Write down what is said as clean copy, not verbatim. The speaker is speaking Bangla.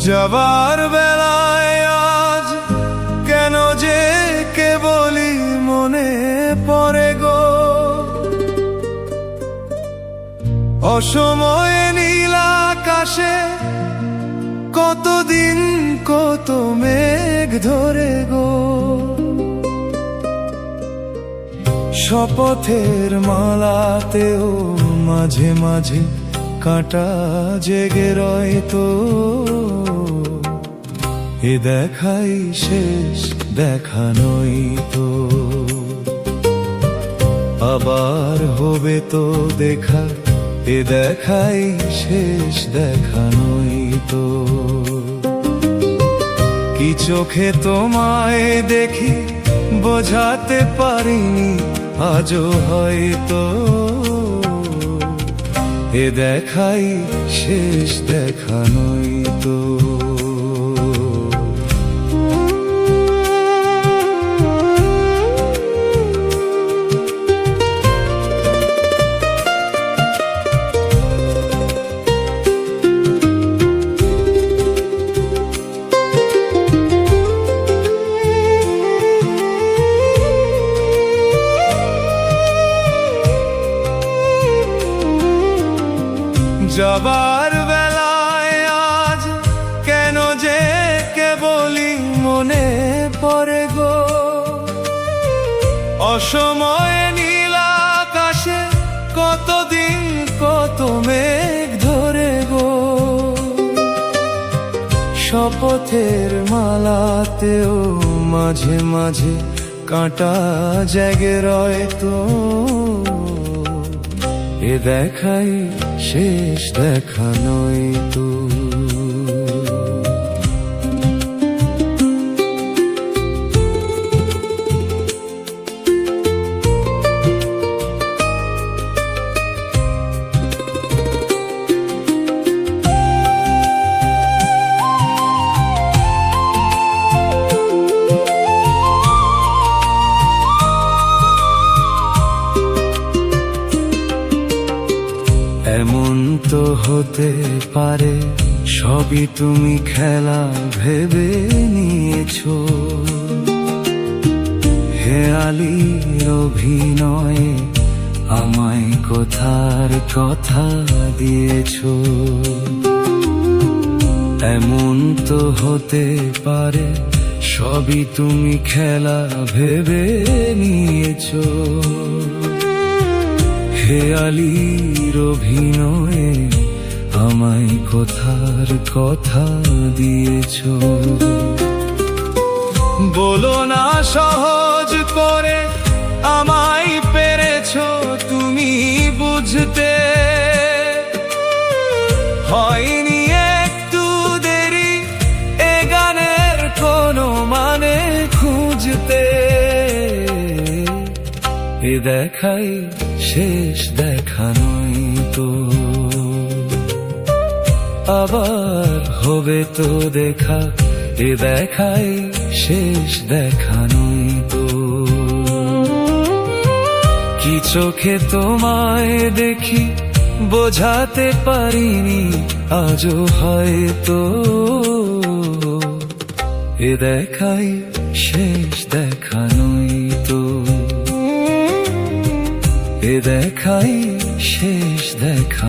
যাবার বেলায় আজ কেন যে কেবলই মনে পড়ে গো, অসময়ে নীল আকাশে কতদিন কত মেঘ ধরে গো। শপথের মালাতেও মাঝে মাঝে কাঁটা জেগে রয় তো, এ দেখাই শেষ দেখা নই তো। আবার হবে তো দেখা, এ দেখাই শেষ দেখা নই তো। কি চোখে তোমায় দেখি বোঝাতে পারিনি আজও হয়তো, এ দেখাই শেষ দেখা নই তো। যাবার বেলায় আজ কেন যে কেবলই মনে পড়ে গো, অসময়ে নীল আকাশে কতদিন কত মেঘ ধরে গো। শপথের মালাতেও মাঝে মাঝে কাঁটা জেগে রয় তো, এ দেখাই শেষ দেখা নই তো। এমন তো হতে পারে সবই তুমি খেলা ভেবে নিয়েছো, হেয়ালির অভিনয়ে আমায় কোথার কথা দিয়েছো। এমন তো হতে পারে সবই তুমি খেলা ভেবে নিয়েছো, হেয়ালির অভিনয়ে আমায় কোথার কথা দিয়েছ। বলো না সহজ করে আমায় পেরেছ তুমি বুঝতে, হয়নি একটু দেরি এ গানের কোনো মানে খুঁজতে, এ দেখাই শেষ দেখা নই তো। আবার হবে তো দেখা, এ দেখাই শেষ দেখা নই তো। কি চোখে তোমায় দেখি বোঝাতে পারিনি আজও হয়তো, এ দেখাই শেষ দেখা নই তো। এ দেখাই শেষ দেখা।